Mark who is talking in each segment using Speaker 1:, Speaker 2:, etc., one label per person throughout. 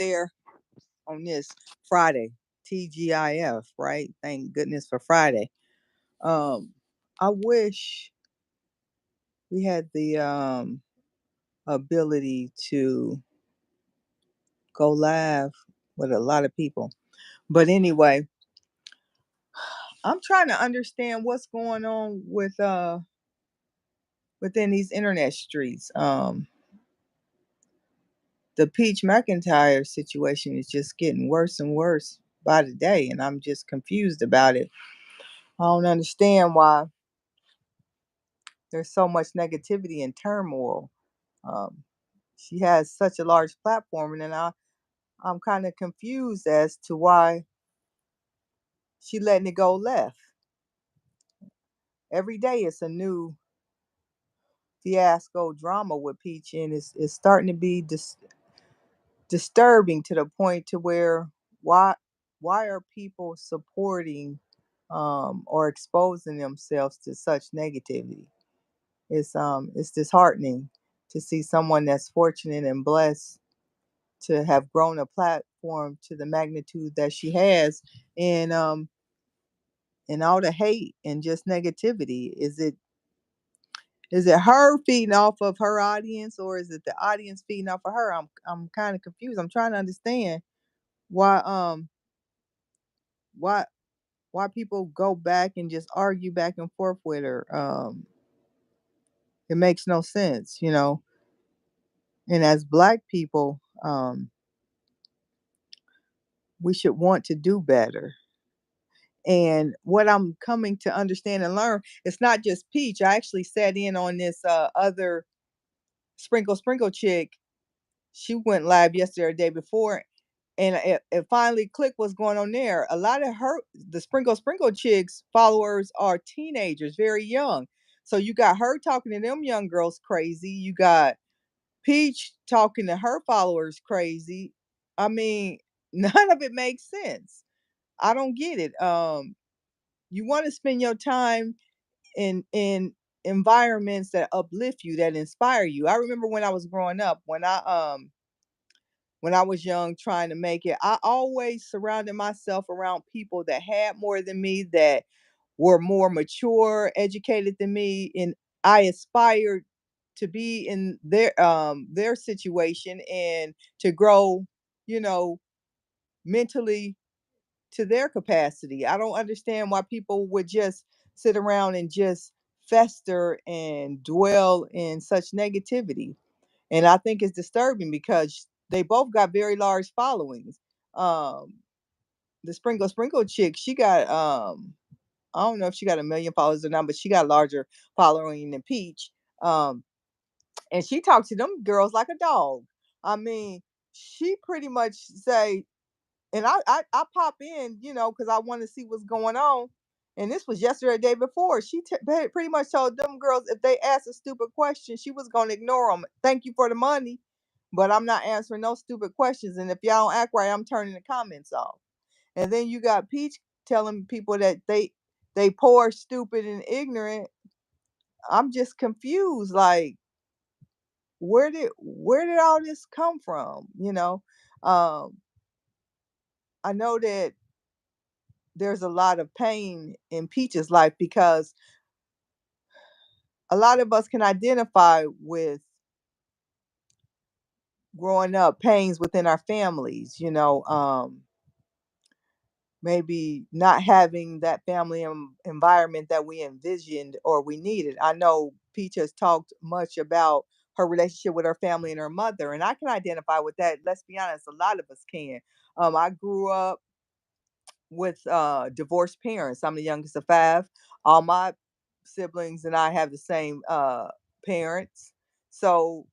Speaker 1: there on this Friday, TGIF, right? Thank goodness for Friday. Um, I wish we had the ability to go live with a lot of people. But anyway, I'm trying to understand what's going on with within these internet streets. The Peach McIntyre situation is just getting worse and worse by the day, and I'm just confused about it. I don't understand why there's so much negativity and turmoil. Um, she has such a large platform, and then I'm kind of confused as to why she letting it go left. Every day it's a new fiasco drama with Peach, and it's starting to be disturbing to the point to where why why are people supporting or exposing themselves to such negativity? It's disheartening to see someone that's fortunate and blessed to have grown a platform to the magnitude that she has, and all the hate and just negativity. Is it her feeding off of her audience, or is it the audience feeding off of her? I'm kind of confused. I'm trying to understand why why why people go back and just argue back and forth with her. It makes no sense. And as black people, we should want to do better. And what I'm coming to understand and learn, it's not just Peach. I actually sat in on this other Sprinkle chick. She went live yesterday or the day before, and it finally clicked what's going on there. A lot of the Sprinkle chicks followers are teenagers, very young. So you got her talking to them young girls crazy. You got Peach talking to her followers crazy. I mean, none of it makes sense. I don't get it. You want to spend your time in environments that uplift you, that inspire you. I remember when I was growing up, when I was young trying to make it, I always surrounded myself around people that had more than me, that were more mature, educated than me, and I aspired to be in their situation and to grow, you know, mentally to their capacity. I don't understand why people would just sit around and just fester and dwell in such negativity. And I think it's disturbing because they both got very large followings. Um, the Sprinkle chick, she got I don't know if she got 1 million followers or not, but she got a larger following than Peach. Um, and she talked to them girls like a dog. I mean, she pretty much say, and I pop in, because I want to see what's going on. And this was yesterday, the day before. She pretty much told them girls if they asked a stupid question, she was gonna ignore them. Thank you for the money, but I'm not answering no stupid questions. And if y'all don't act right, I'm turning the comments off. And then you got Peach telling people that they poor, stupid, and ignorant. I'm just confused. Like, where did all this come from? Um, I know that there's a lot of pain in Peach's life because a lot of us can identify with growing up pains within our families, maybe not having that family environment that we envisioned or we needed. I know Peach has talked much about her relationship with her family and her mother, and I can identify with that. Let's be honest, a lot of us can. I grew up with divorced parents. I'm the youngest of five. All my siblings and I have the same parents. So,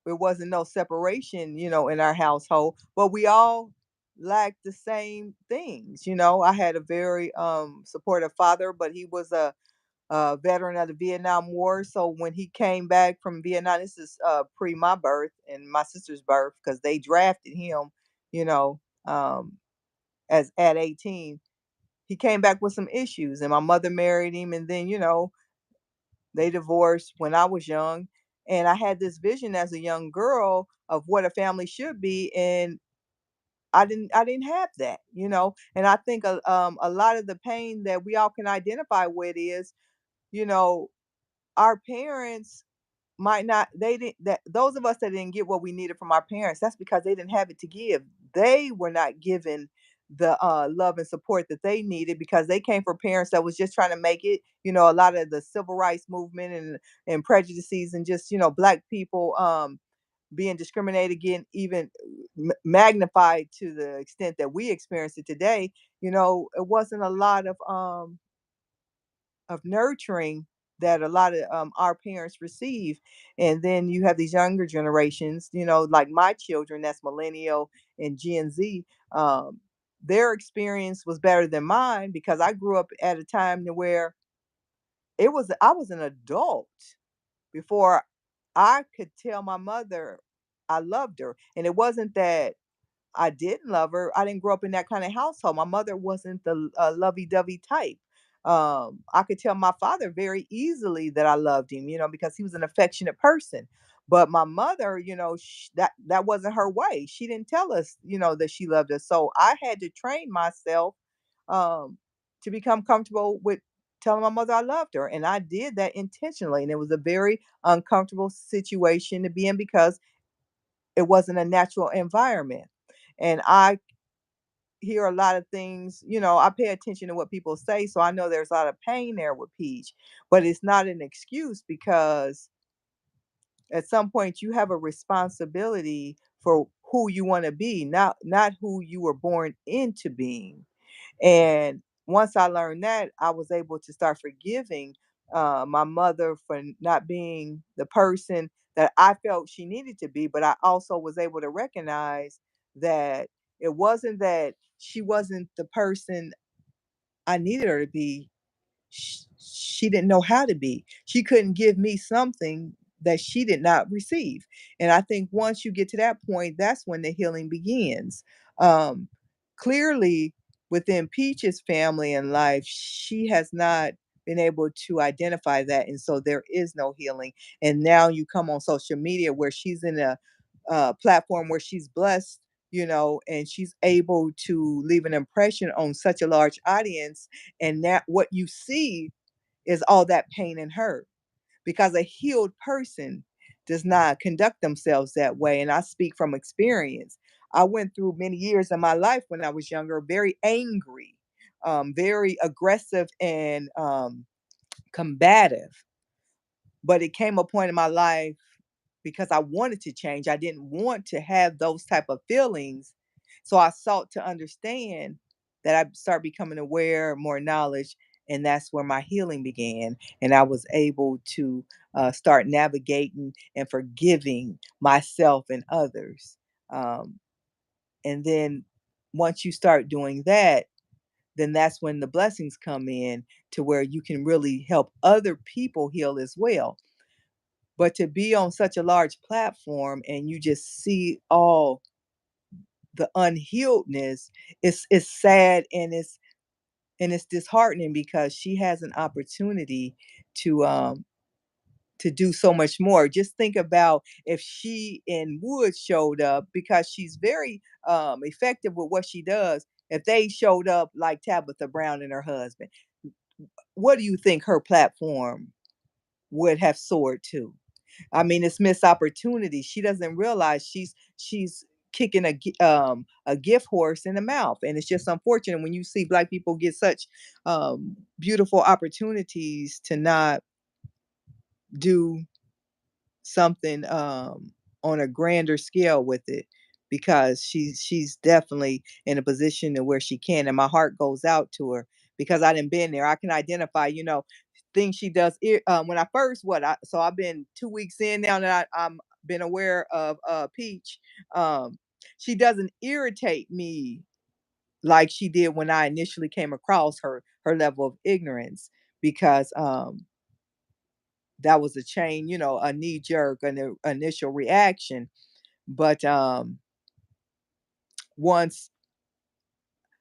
Speaker 1: it wasn't no separation, in our household, but we all lacked the same things. I had a very supportive father, but he was a veteran of the Vietnam War. So when he came back from Vietnam, this is pre my birth and my sister's birth, because they drafted him, you know, um, as at 18. He came back with some issues, and my mother married him, and then they divorced when I was young. And I had this vision as a young girl of what a family should be, and I didn't have that, you know. And I think a lot of the pain that we all can identify with is, you know, our parents might not they didn't that those of us that didn't get what we needed from our parents, that's because they didn't have it to give. They were not given the love and support that they needed because they came from parents that was just trying to make it. You know, a lot of the civil rights movement and prejudices and just, you know, black people being discriminated against, even magnified to the extent that we experience it today. You know, it wasn't a lot of nurturing that a lot of our parents receive. And then you have these younger generations, you know, like my children, that's millennial and Gen Z. Their experience was better than mine because I grew up at a time where I was an adult before I could tell my mother I loved her. And it wasn't that I didn't love her. I didn't grow up in that kind of household. My mother wasn't the lovey-dovey type. I could tell my father very easily that I loved him, you know, because he was an affectionate person. But my mother, you know, that wasn't her way. She didn't tell us, you know, that she loved us. So I had to train myself um, to become comfortable with telling my mother I loved her, and I did that intentionally. And it was a very uncomfortable situation to be in because it wasn't a natural environment. And I hear a lot of things, you know, I pay attention to what people say, so I know there's a lot of pain there with Peach, but it's not an excuse because at some point you have a responsibility for who you want to be, not who you were born into being. And once I learned that, I was able to start forgiving my mother for not being the person that I felt she needed to be. But I also was able to recognize that it wasn't that she wasn't the person I needed her to be. She didn't know how to be. She couldn't give me something that she did not receive. And I think once you get to that point, that's when the healing begins. Um, Clearly, within Peach's family and life, she has not been able to identify that. And so there is no healing. And now you come on social media where she's in a platform where she's blessed, you know, and she's able to leave an impression on such a large audience. And that what you see is all that pain in her because a healed person does not conduct themselves that way. And I speak from experience. I went through many years in my life when I was younger, very angry, very aggressive and combative. But it came a point in my life because I wanted to change. I didn't want to have those type of feelings. So I sought to understand that I start becoming aware, more knowledge, and that's where my healing began. And I was able to start navigating and forgiving myself and others. Um, and then once you start doing that, then that's when the blessings come in to where you can really help other people heal as well. But to be on such a large platform and you just see all the unhealedness, it's sad and it's disheartening because she has an opportunity to um to do so much more. Just think about if she and Wood showed up because she's very effective with what she does. If they showed up like Tabitha Brown and her husband, what do you think her platform would have soared to? I mean, it's missed opportunity. She doesn't realize she's kicking a gift horse in the mouth, and it's just unfortunate when you see black people get such beautiful opportunities to not do something on a grander scale with it because she's definitely in a position to where she can, and my heart goes out to her because I didn't been there. I can identify, you know, things she does. When I first so I've been 2 weeks in now that I'm been aware of Peach. Um, she doesn't irritate me like she did when I initially came across her level of ignorance because that was a chain, you know, a knee jerk, an initial reaction. But once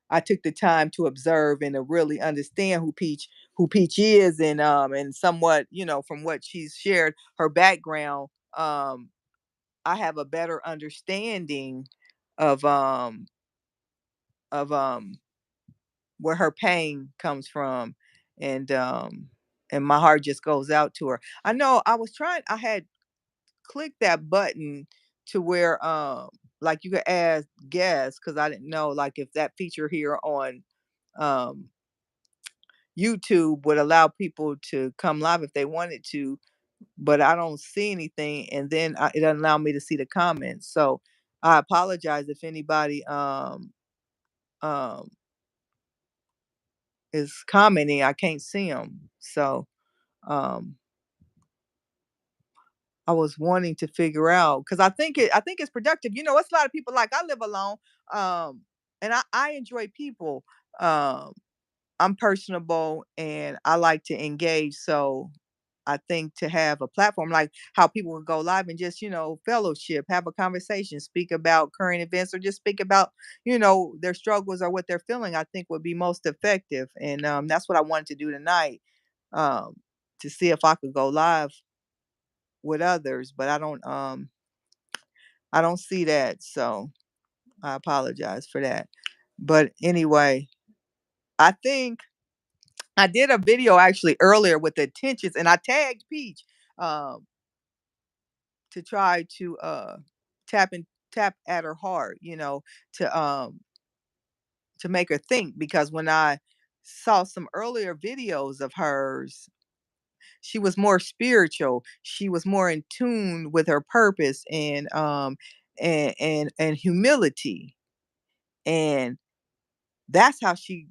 Speaker 1: I took the time to observe and to really understand who Peach is and somewhat, you know, from what she's shared, her background, um, I have a better understanding of um of where her pain comes from, and and my heart just goes out to her. I know I had clicked that button to where like you could ask guests, because I didn't know like if that feature here on um YouTube would allow people to come live if they wanted to, but I don't see anything, and then it doesn't allow me to see the comments. So I apologize if anybody um is commenting. I can't see them. So um I was wanting to figure out, because I think it's productive. You know, it's a lot of people, like I live alone, um, and I enjoy people. Um, I'm personable and I like to engage. So I think to have a platform like how people would go live and just, fellowship, have a conversation, speak about current events, or just speak about, their struggles or what they're feeling, I think would be most effective. And that's what I wanted to do tonight, um, to see if I could go live with others, but I don't see that. So I apologize for that. But anyway, I think I did a video actually earlier with the tensions, and I tagged Peach um to try to tap and tap at her heart, to make her think, because when I saw some earlier videos of hers, she was more spiritual. She was more in tune with her purpose, and humility. And that's how she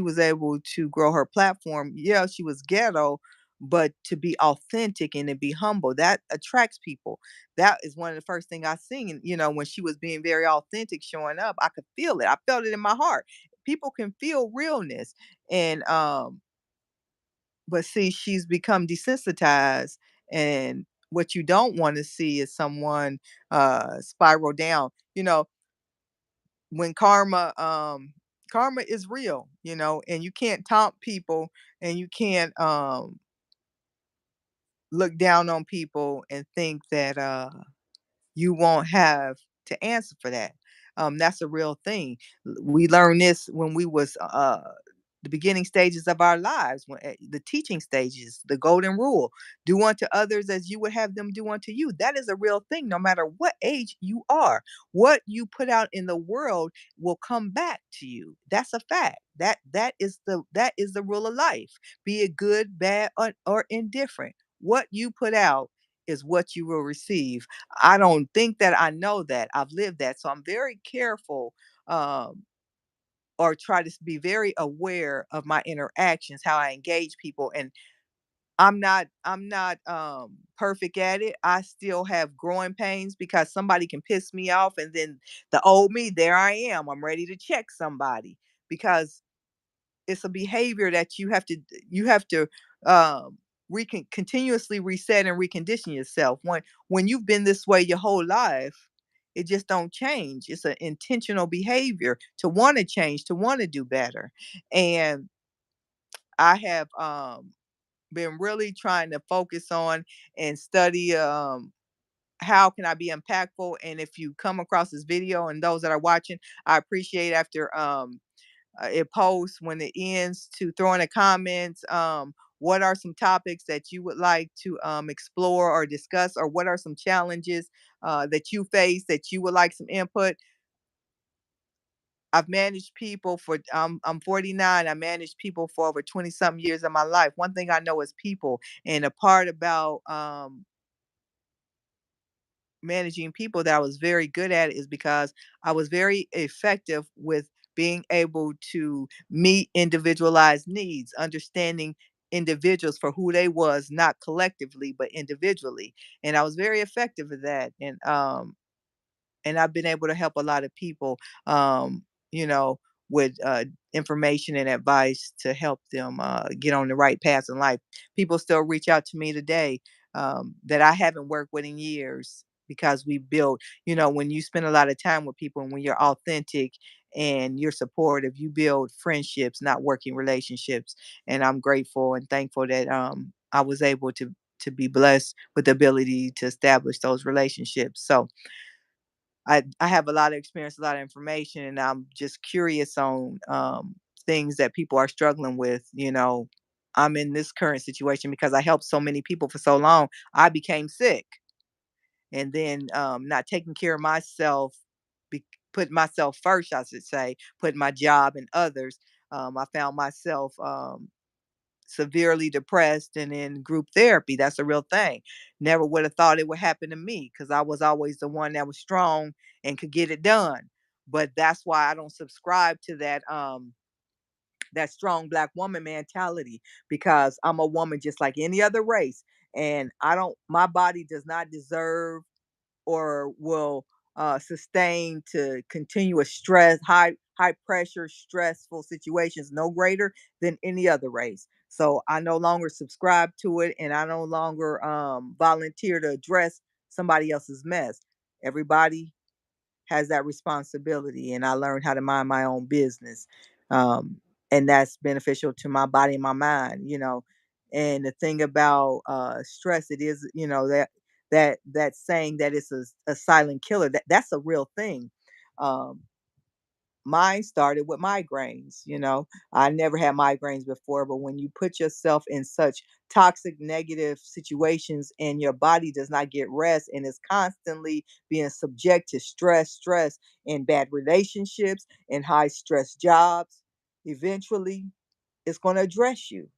Speaker 1: was able to grow her platform. Yeah, she was ghetto, but to be authentic and to be humble, that attracts people. That is one of the first thing I seen, when she was being very authentic, showing up. I could feel it. I felt it in my heart. People can feel realness. And but see, she's become desensitized, and what you don't want to see is someone spiral down. When karma is real, and you can't taunt people, and you can't look down on people and think that you won't have to answer for that. That's a real thing. We learned this when we was the beginning stages of our lives, when the teaching stages, the golden rule: do unto others as you would have them do unto you. That is a real thing. No matter what age you are, what you put out in the world will come back to you. That's a fact. That is the rule of life. Be it good, bad, or indifferent. What you put out is what you will receive. I don't think that I know that. I've lived that. So I'm very careful, um, or try to be very aware of my interactions, how I engage people. And I'm not perfect at it. I still have growing pains, because somebody can piss me off, and then the old me, there I am. I'm ready to check somebody, because it's a behavior that you have to um continuously reset and recondition yourself. When you've been this way your whole life, it just don't change. It's an intentional behavior to want to change, to want to do better. And I have been really trying to focus on and study, how can I be impactful. And if you come across this video, and those that are watching, I appreciate after it posts, when it ends, to throw in the comments, what are some topics that you would like to explore or discuss, or what are some challenges that you face that you would like some input. I've managed people for I'm 49. I managed people for over 20 something years of my life. One thing I know is people, and a part about managing people that I was very good at is because I was very effective with being able to meet individualized needs, understanding individuals for who they was, not collectively but individually. And I was very effective at that. And I've been able to help a lot of people, you know, with information and advice to help them get on the right path in life. People still reach out to me today, that I haven't worked with in years, because we built, when you spend a lot of time with people, and when you're authentic and you're supportive, you build friendships, not working relationships. And I'm grateful and thankful that I was able to to be blessed with the ability to establish those relationships. So I have a lot of experience, a lot of information, and I'm just curious on things that people are struggling with. I'm in this current situation because I helped so many people for so long. I became sick, and then not taking care of myself, be, putting myself first, I should say, putting my job and others. I found myself severely depressed and in group therapy. That's a real thing. Never would have thought it would happen to me because I was always the one that was strong and could get it done. But that's why I don't subscribe to that strong black woman mentality, because I'm a woman just like any other race, and I don't my body does not deserve or will sustain to continuous stress, high pressure, stressful situations no greater than any other race. So I no longer subscribe to it, and I no longer volunteer to address somebody else's mess. Everybody has that responsibility, and I learned how to mind my own business, and that's beneficial to my body and my mind. And the thing about stress, it is, that saying that it's a silent killer, that's a real thing. um, Mine started with migraines. I never had migraines before, but when you put yourself in such toxic, negative situations and your body does not get rest and is constantly being subject to stress and bad relationships and high stress jobs, eventually it's going to address you.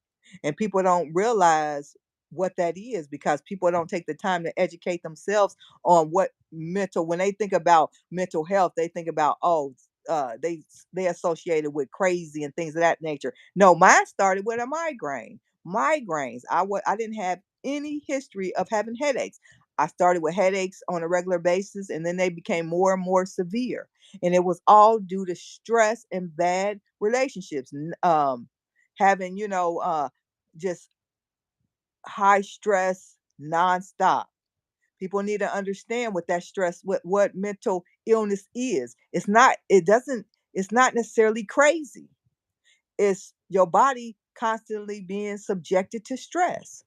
Speaker 1: And people don't realize what that is because people don't take the time to educate themselves on what mental, when they think about mental health, they think about, oh, they associated with crazy and things of that nature. No, mine started with a migraines. I didn't have any history of having headaches. I started with headaches on a regular basis, and then they became more and more severe, and it was all due to stress and bad relationships. Having, just high stress nonstop. People need to understand what that stress, what mental illness is. It's not necessarily crazy. It's your body constantly being subjected to stress.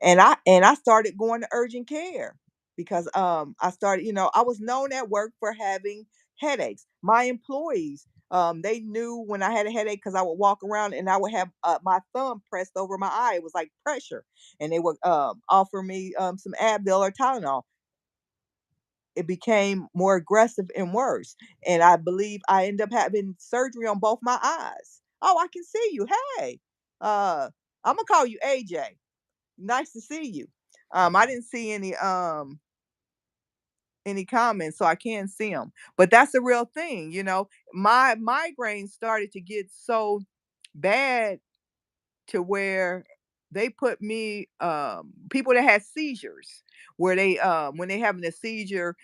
Speaker 1: And I started going to urgent care because I started, I was known at work for having headaches. My employees, they knew when I had a headache because I would walk around and I would have my thumb pressed over my eye. It was like pressure, and they would offer me some Advil or Tylenol. It became more aggressive and worse, and I believe I ended up having surgery on both my eyes. Oh, I can see you. Hey, I'm gonna call you AJ. Nice to see you. I didn't see any comments, so I can't see them. But that's a real thing. My migraine started to get so bad to where they put me people that had seizures, where they when they having a seizure,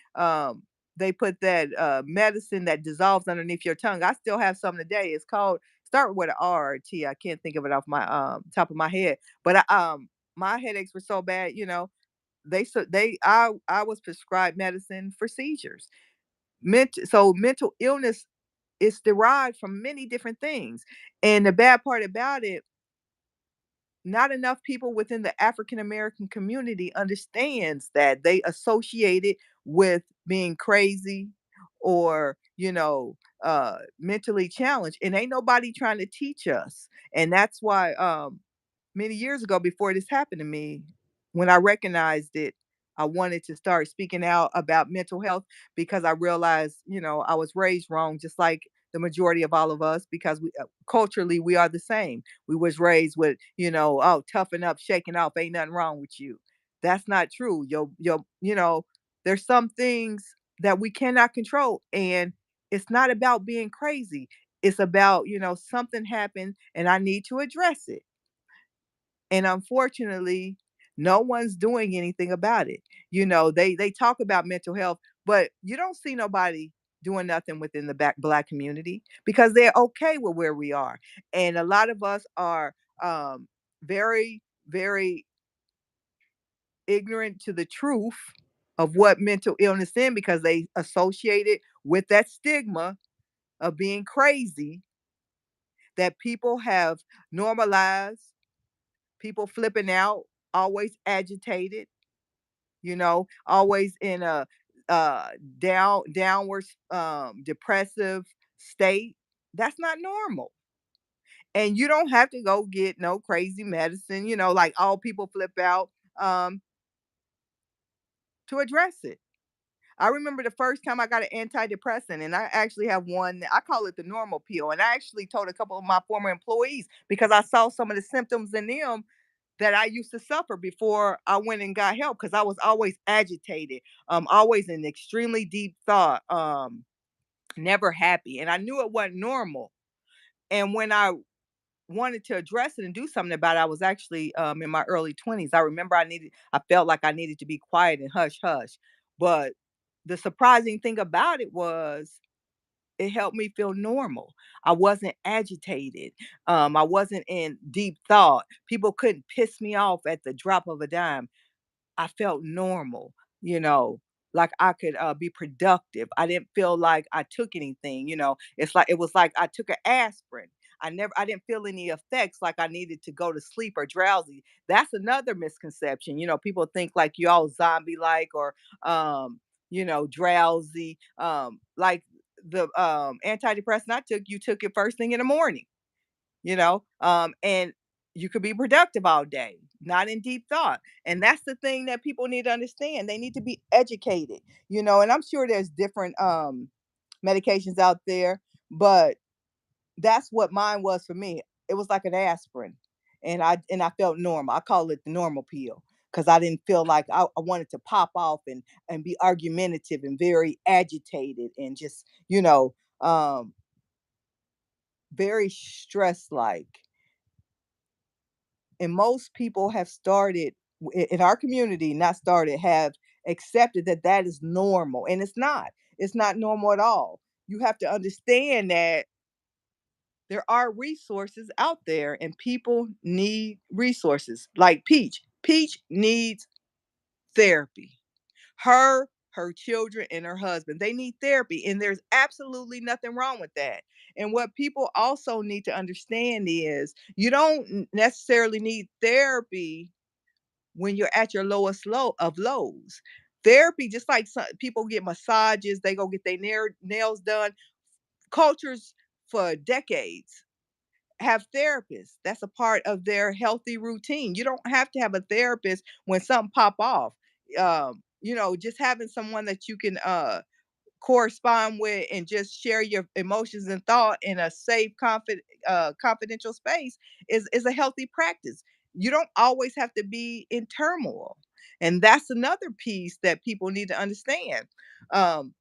Speaker 1: they put that medicine that dissolves underneath your tongue. I still have some today. It's called, start with an R or T. I can't think of it off my top of my head. But my headaches were so bad, I was prescribed medicine for seizures. So mental illness is derived from many different things. And the bad part about it, not enough people within the African American community understands that they associate it with being crazy or, mentally challenged. And ain't nobody trying to teach us. And that's why many years ago, before this happened to me, when I recognized it, I wanted to start speaking out about mental health because I realized, I was raised wrong, just like the majority of all of us, because we culturally we are the same. We was raised with, oh, toughen up, shaking off, ain't nothing wrong with you. That's not true. There's some things that we cannot control, and it's not about being crazy. It's about, something happened and I need to address it, and unfortunately no one's doing anything about it. They talk about mental health, but you don't see nobody doing nothing within the black community because they're okay with where we are. And a lot of us are very, very ignorant to the truth of what mental illness is, because they associate it with that stigma of being crazy that people have normalized. People flipping out, always agitated, always in a uh downward depressive state. That's not normal. And you don't have to go get no crazy medicine, like all people flip out um to address it. I remember the first time I got an antidepressant, and I actually have one. I call it the normal pill. And I actually told a couple of my former employees because I saw some of the symptoms in them that I used to suffer before I went and got help because I was always agitated, always in extremely deep thought, never happy. And I knew it wasn't normal. And when I wanted to address it and do something about it, I was actually in my early 20s. I remember I felt like I needed to be quiet and hush hush. But the surprising thing about it was it helped me feel normal. I wasn't agitated. I wasn't in deep thought. People couldn't piss me off at the drop of a dime. I felt normal, like I could be productive. I didn't feel like I took anything, it was like I took an aspirin. I didn't feel any effects like I needed to go to sleep or drowsy. That's another misconception. People think like you all zombie like or drowsy. Like the antidepressant I took, you took it first thing in the morning, and you could be productive all day, not in deep thought. And that's the thing that people need to understand. They need to be educated, and I'm sure there's different medications out there, but that's what mine was for me. It was like an aspirin, and I felt normal. I call it the normal pill because I didn't feel like I wanted to pop off and be argumentative and very agitated and just very stressed like. And most people have started in our community, not started, have accepted that that is normal, and it's not normal at all. You have to understand that there are resources out there and people need resources. Like Peach needs therapy. Her children and her husband, they need therapy, and there's absolutely nothing wrong with that. And what people also need to understand is you don't necessarily need therapy when you're at your lowest low of lows. Therapy, just like people get massages, they go get their nails done. Cultures for decades have therapists. That's a part of their healthy routine. You don't have to have a therapist when something pop off. Just having someone that you can correspond with and just share your emotions and thought in a safe, confidential space is a healthy practice. You don't always have to be in turmoil, and that's another piece that people need to understand. Um,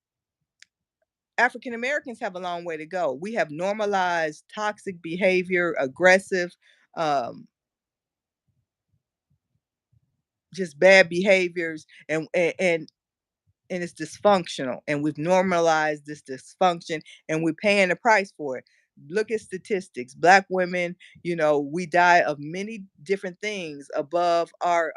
Speaker 1: African Americans have a long way to go. We have normalized toxic behavior, aggressive, um, just bad behaviors, and it's dysfunctional, and we've normalized this dysfunction, and we're paying the price for it. Look at statistics. Black women, we die of many different things above our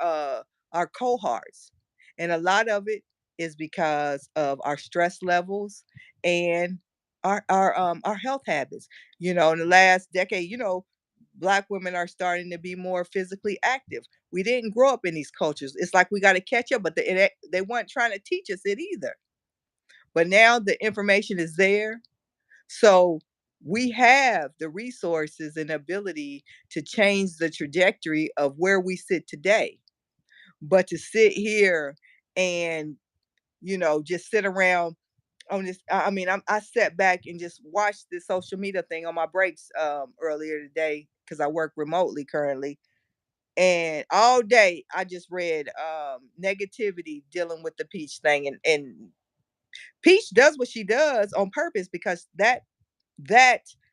Speaker 1: cohorts, and a lot of it is because of our stress levels and our health habits. In the last decade, Black women are starting to be more physically active. We didn't grow up in these cultures. It's like we got to catch up, but they weren't trying to teach us it either. But now the information is there. So we have the resources and ability to change the trajectory of where we sit today. But to sit here and, just sit around on this, I sat back and just watched this social media thing on my breaks earlier today because I work remotely currently. And all day I just read negativity dealing with the Peach thing, and Peach does what she does on purpose because that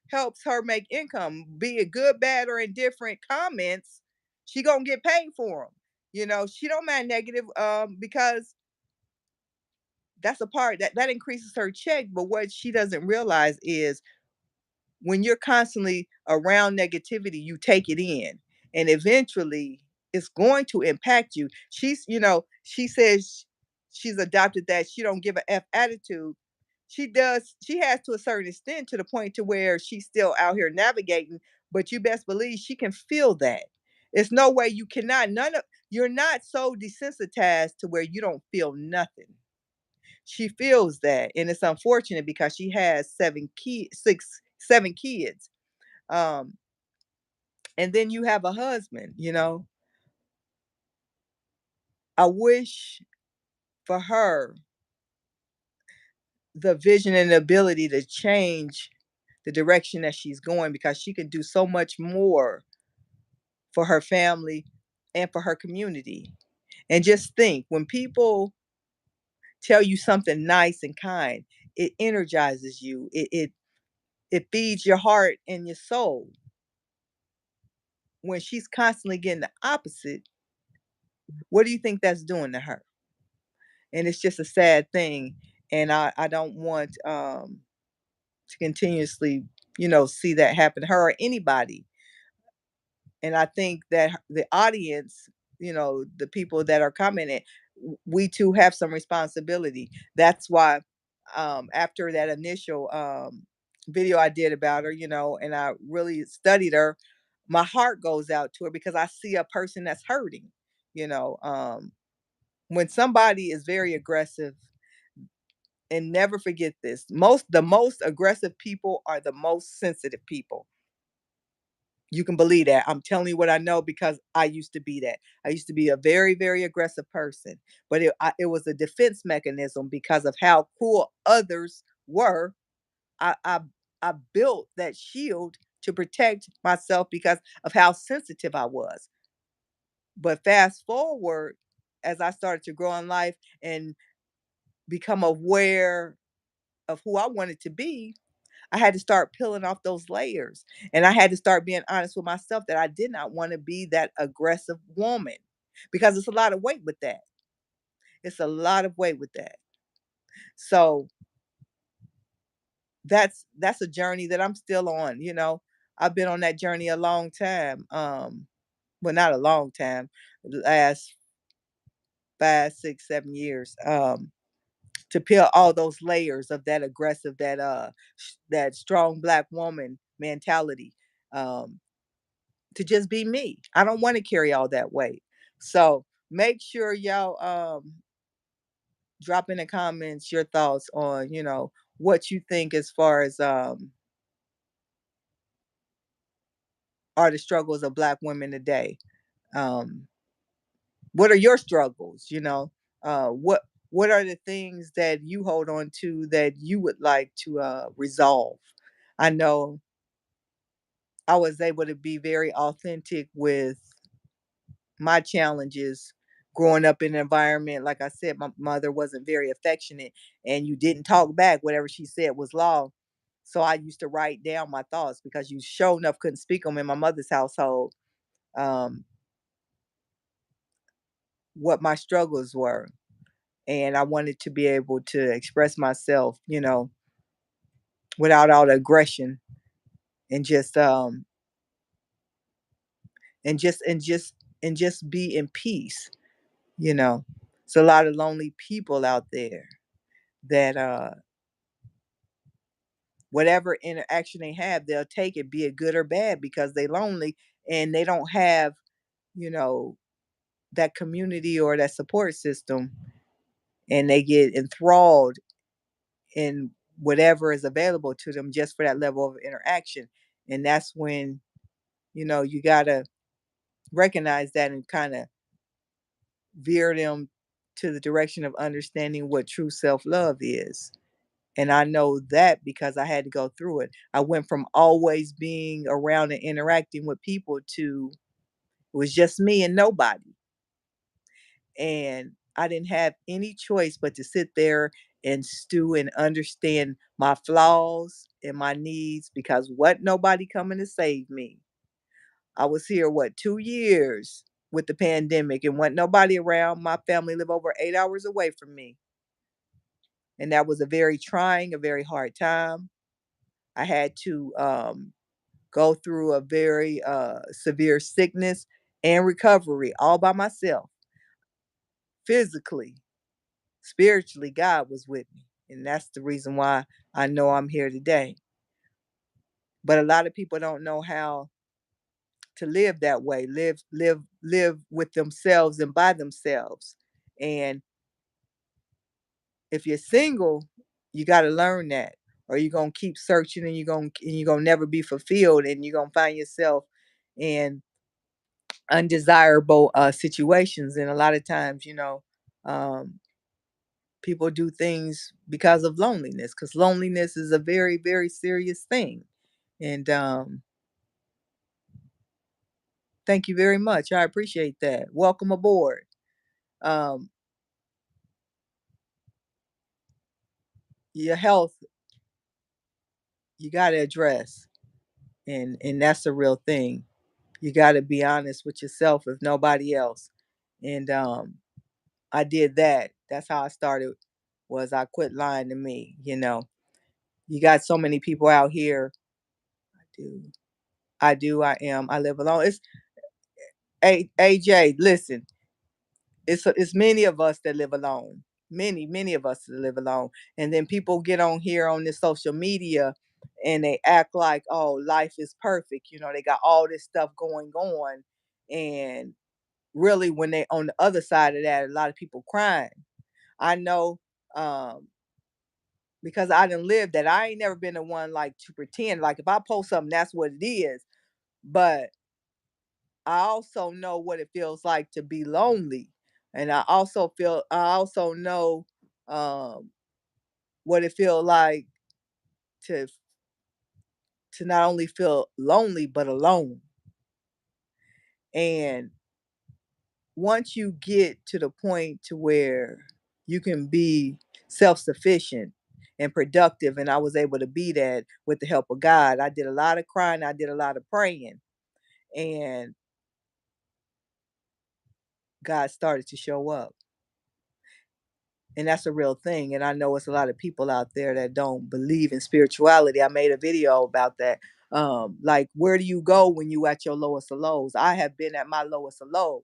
Speaker 1: helps her make income, be it good, bad, or indifferent comments. She gonna get paid for them. She don't mind negative because that's a part that increases her check. But what she doesn't realize is when you're constantly around negativity, you take it in, and eventually it's going to impact you. She says she's adopted that she don't give a F attitude. She has to a certain extent, to the point to where she's still out here navigating, but you best believe she can feel that. It's no way you cannot. None of You're not so desensitized to where you don't feel nothing. She feels that, and it's unfortunate because she has 7 kids. Um, and then you have a husband. I wish for her the vision and the ability to change the direction that she's going, because she can do so much more for her family and for her community. And just think, when people tell you something nice and kind, it energizes you. It feeds your heart and your soul. When she's constantly getting the opposite, what do you think that's doing to her? And it's just a sad thing. And I don't want to continuously, see that happen to her or anybody. And I think that the audience, the people that are commenting, we too have some responsibility. That's why, after that initial video I did about her, and I really studied her, my heart goes out to her because I see a person that's hurting. You know, when somebody is very aggressive, and never forget this, the most aggressive people are the most sensitive people. You can believe that. I'm telling you what I know because I used to be that. I used to be a very, very aggressive person, but it was a defense mechanism because of how cruel others were. I, I I built that shield to protect myself because of how sensitive I was. But fast forward, as I started to grow in life and become aware of who I wanted to be, I had to start peeling off those layers. And I had to start being honest with myself that I did not want to be that aggressive woman, because it's a lot of weight with that. It's a lot of weight with that. So that's a journey that I'm still on. I've been on that journey a long time. Well, not a long time, the last 5, 6, 7 years. To peel all those layers of that aggressive, that strong black woman mentality. Um, to just be me. I don't want to carry all that weight. So make sure y'all drop in the comments your thoughts on, what you think as far as are the struggles of black women today. Um, what are your struggles? What are the things that you hold on to that you would like to resolve? I know I was able to be very authentic with my challenges growing up in an environment. Like I said, my mother wasn't very affectionate, and you didn't talk back. Whatever she said was law. So I used to write down my thoughts because you sure enough couldn't speak them in my mother's household. um, what my struggles were, and I wanted to be able to express myself, without all the aggression, and just be in peace. You know, it's a lot of lonely people out there that whatever interaction they have, they'll take it, be it good or bad, because they lonely and they don't have, you know, that community or that support system, and they get enthralled in whatever is available to them just for that level of interaction. And that's when, you gotta recognize that and kind of veer them to the direction of understanding what true self-love is. And I know that because I had to go through it. I went from always being around and interacting with people to it was just me and nobody. And I didn't have any choice but to sit there and stew and understand my flaws and my needs, because what nobody coming to save me. I was here, what, 2 years with the pandemic, and wasn't nobody around. My family lived over 8 hours away from me. And that was a very trying, a very hard time. I had to go through a very severe sickness and recovery all by myself. Physically, spiritually, God was with me. And that's the reason why I know I'm here today. But a lot of people don't know how to live that way, live with themselves and by themselves. And if you're single, you got to learn that, or you're gonna keep searching, and you're gonna never be fulfilled, and you're gonna find yourself in undesirable situations. And a lot of times, um, people do things because of loneliness, because loneliness is a very, very serious thing. And thank you very much. I appreciate that. Welcome aboard. Um, your health, you got to address, and that's a real thing. You got to be honest with yourself, if nobody else. And I did that. That's how I started. Was I quit lying to me? You got so many people out here. I do. I do. I am. I live alone. It's AJ. Listen, it's many of us that live alone. Many of us that live alone. And then people get on here on this social media, and they act like, oh, life is perfect. They got all this stuff going on. And really, when they on the other side of that, a lot of people crying. I know, um, because I didn't live that. I ain't never been the one like to pretend like if I post something, that's what it is. But I also know what it feels like to be lonely. And I also know um what it feels like to not only feel lonely but alone. And once you get to the point to where you can be self-sufficient and productive, and I was able to be that with the help of God. I did a lot of crying, I did a lot of praying, and God started to show up. And that's a real thing. And I know it's a lot of people out there that don't believe in spirituality. I made a video about that. Like, where do you go when you at your lowest of lows? I have been at my lowest of low.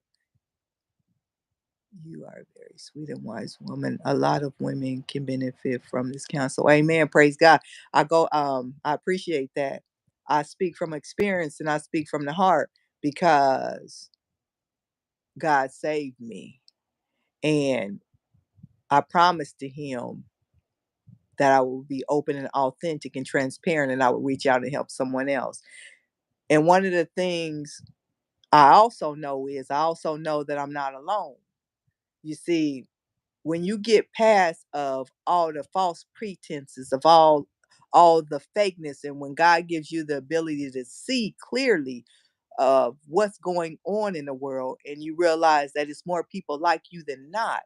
Speaker 1: You are a very sweet and wise woman. A lot of women can benefit from this counsel. Amen. Praise God. I appreciate that. I speak from experience, and I speak from the heart, because God saved me. And I promised to him that I will be open and authentic and transparent, and I will reach out and help someone else. And one of the things I also know that I'm not alone. You see, when you get past of all the false pretenses of all the fakeness, and when God gives you the ability to see clearly of what's going on in the world, and you realize that it's more people like you than not,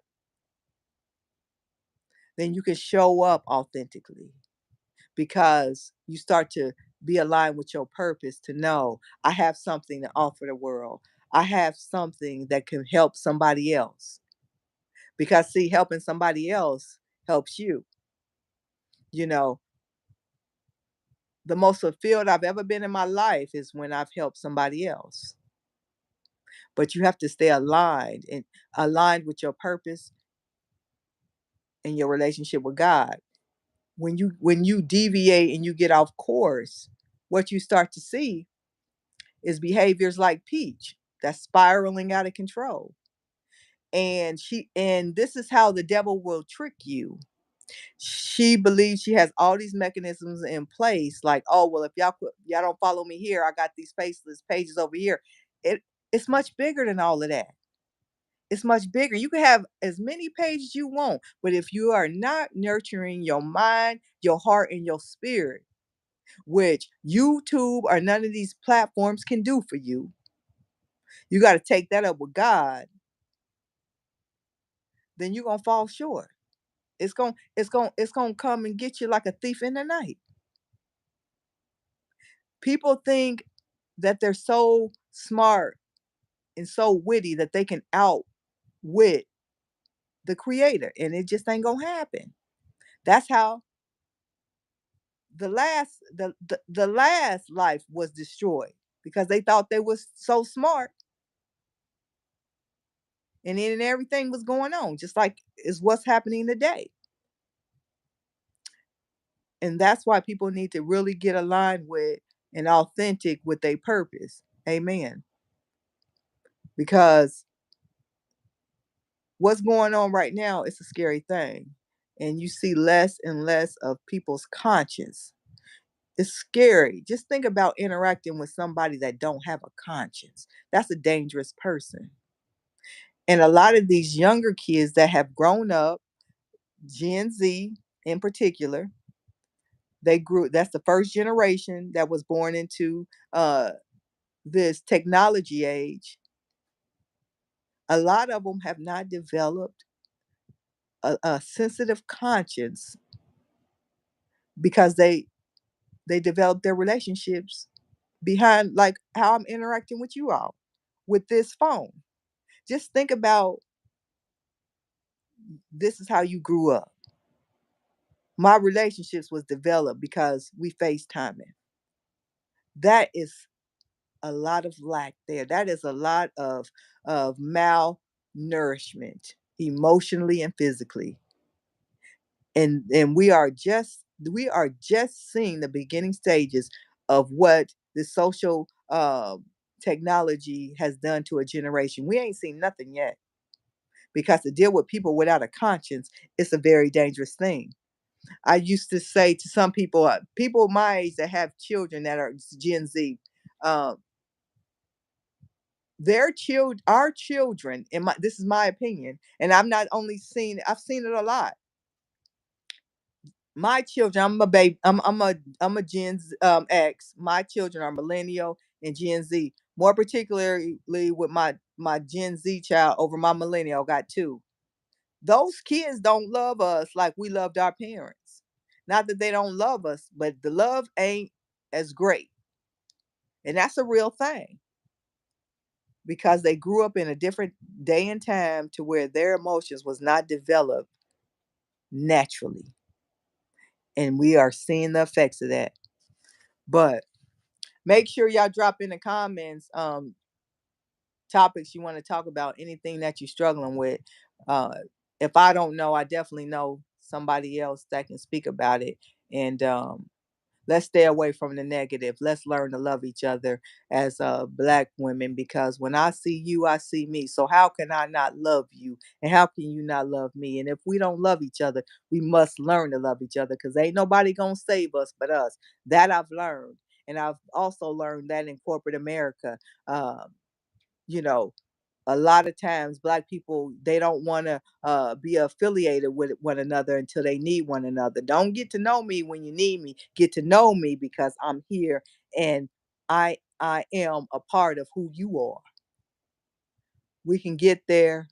Speaker 1: then you can show up authentically, because you start to be aligned with your purpose, to know I have something to offer the world. I have something that can help somebody else. Because, see, helping somebody else helps you. You know, the most fulfilled I've ever been in my life is when I've helped somebody else. But you have to stay aligned with your purpose and your relationship with God. When you deviate and you get off course, what you start to see is behaviors like Peach that's spiraling out of control. And this is how the devil will trick you. She believes she has all these mechanisms in place, like, oh, well, if y'all don't follow me here, I got these faceless pages over here. It's much bigger than all of that. It's much bigger. You can have as many pages you want, but if you are not nurturing your mind, your heart, and your spirit, which YouTube or none of these platforms can do for you, you got to take that up with God. Then you're gonna fall short. It's gonna come and get you like a thief in the night. People think that they're so smart and so witty that they can outwit the creator, and it just ain't gonna happen. That's how the last life was destroyed, because they thought they was so smart, and then everything was going on just like is what's happening today. And that's why people need to really get aligned with and authentic with their purpose. Amen. because what's going on right now is a scary thing. And you see less and less of people's conscience. It's scary. Just think about interacting with somebody that don't have a conscience. That's a dangerous person. And a lot of these younger kids that have grown up, Gen Z in particular, that's the first generation that was born into this technology age. A lot of them have not developed a sensitive conscience because they develop their relationships behind like how I'm interacting with you all with this phone. Just think about this is how you grew up. My relationships was developed because we FaceTiming. That is a lot of lack there. That is a lot of malnourishment emotionally and physically. And we are just seeing the beginning stages of what the social technology has done to a generation. We ain't seen nothing yet because to deal with people without a conscience is a very dangerous thing. I used to say to some people, people my age that have children that are Gen Z, um, our children, this is my opinion, and I've seen it a lot. My children, I'm a baby, I'm a X. My children are millennial and Gen Z. More particularly with my Gen Z child over my millennial, got two. Those kids don't love us like we loved our parents. Not that they don't love us, but the love ain't as great. And that's a real thing because they grew up in a different day and time to where their emotions was not developed naturally. And we are seeing the effects of that. But make sure y'all drop in the comments topics you want to talk about, anything that you're struggling with. Uh, if I don't know, I definitely know somebody else that can speak about it. And let's stay away from the negative. Let's learn to love each other as Black women because when I see you, I see me. So how can I not love you? And how can you not love me? And if we don't love each other, we must learn to love each other because ain't nobody going to save us but us. That I've learned. And I've also learned that in corporate America. Um, you know, a lot of times Black people they don't want to be affiliated with one another until they need one another. Don't get to know me when you need me. Get to know me because I'm here and I am a part of who you are. We can get there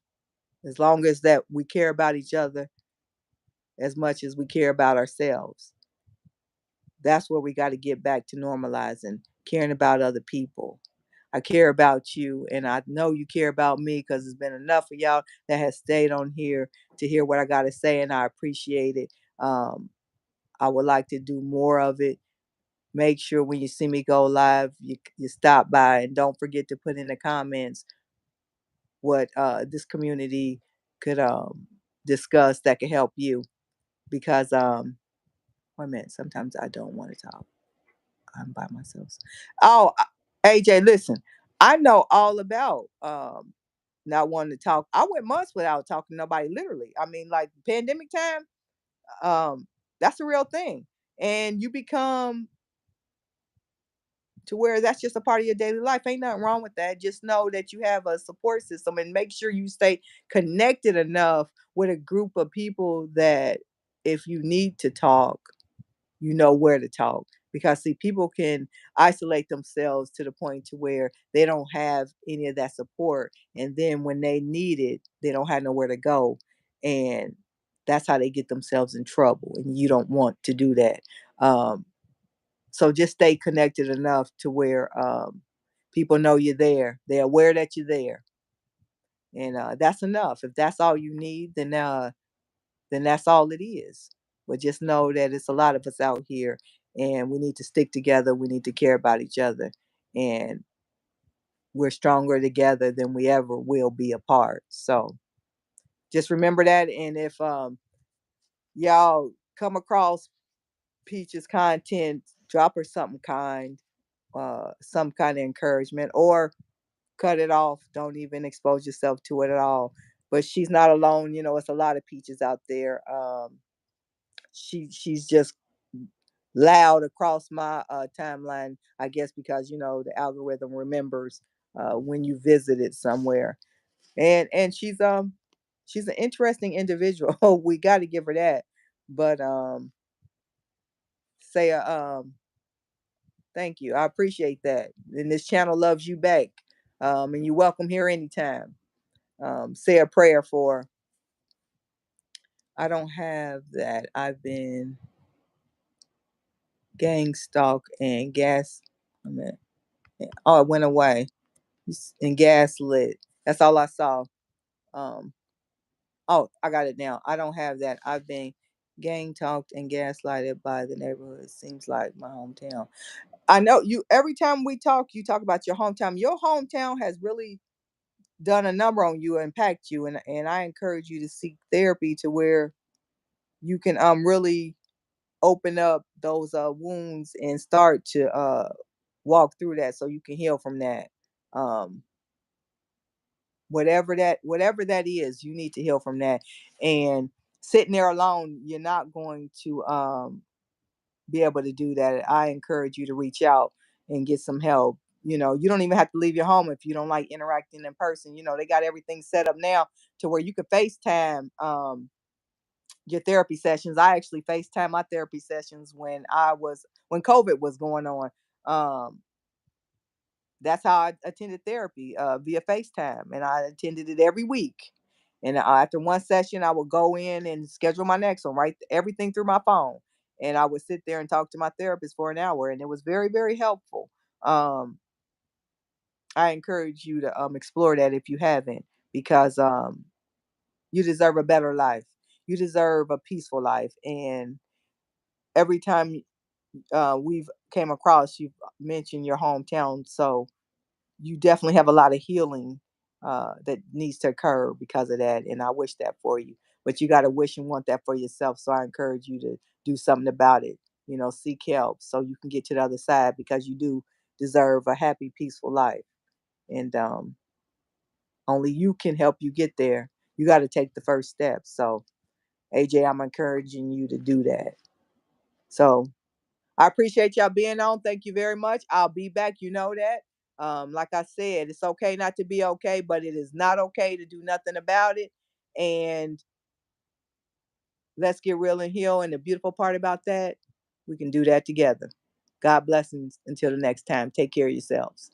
Speaker 1: as long as that we care about each other as much as we care about ourselves. That's where we got to get back to normalizing caring about other people. I care about you, and I know you care about me because there's been enough of y'all that has stayed on here to hear what I got to say, and I appreciate it. Um, I would like to do more of it. Make sure when you see me go live, you stop by, and don't forget to put in the comments what this community could discuss that could help you. Because wait a minute, sometimes I don't want to talk. I'm by myself. Oh, AJ, listen, I know all about not wanting to talk. I went months without talking to nobody, literally. I mean, like pandemic time, that's a real thing. And you become to where that's just a part of your daily life. Ain't nothing wrong with that. Just know that you have a support system and make sure you stay connected enough with a group of people that if you need to talk, you know where to talk. Because see, people can isolate themselves to the point to where they don't have any of that support, and then when they need it they don't have nowhere to go, and that's how they get themselves in trouble, and you don't want to do that. So just stay connected enough to where people know you're there, they're aware that you're there, and that's enough. If that's all you need, then that's all it is. But just know that it's a lot of us out here and we need to stick together. We need to care about each other. And we're stronger together than we ever will be apart. So just remember that. And if y'all come across Peach's content, drop her something kind, some kind of encouragement, or cut it off. Don't even expose yourself to it at all. But she's not alone. You know, it's a lot of peaches out there. She's just loud across my timeline, I guess, because you know the algorithm remembers when you visited somewhere. And she's an interesting individual. We got to give her that. But say thank you. I appreciate that. And this channel loves you back. And you're welcome here anytime. Say a prayer for. I don't have that. I've been gang stalked and gas. I mean, oh, it went away. And gaslit. That's all I saw. Um, oh, I got it now. I don't have that. I've been gang talked and gaslighted by the neighborhood. It seems like my hometown. I know you. Every time we talk, you talk about your hometown. Your hometown has really done a number on you, impact you, and I encourage you to seek therapy to where you can really open up those wounds and start to walk through that so you can heal from that. Um, whatever that is, you need to heal from that. And sitting there alone, you're not going to be able to do that. I encourage you to reach out and get some help. You know, you don't even have to leave your home if you don't like interacting in person. You know, they got everything set up now to where you can FaceTime your therapy sessions. I actually FaceTime my therapy sessions when COVID was going on. Um, that's how I attended therapy via FaceTime, and I attended it every week. And after one session, I would go in and schedule my next one, write everything through my phone, and I would sit there and talk to my therapist for an hour, and it was very, very helpful. Um, I encourage you to explore that if you haven't, because you deserve a better life. You deserve a peaceful life, and every time we've came across, you've mentioned your hometown, so you definitely have a lot of healing that needs to occur because of that. And I wish that for you. But you got to wish and want that for yourself. So I encourage you to do something about it. You know, seek help so you can get to the other side because you do deserve a happy, peaceful life. And only you can help you get there. You got to take the first step. So, AJ, I'm encouraging you to do that. So, I appreciate y'all being on. Thank you very much. I'll be back. You know that. Like I said, it's okay not to be okay, but it is not okay to do nothing about it. And let's get real and heal. And the beautiful part about that, we can do that together. God blessings until the next time. Take care of yourselves.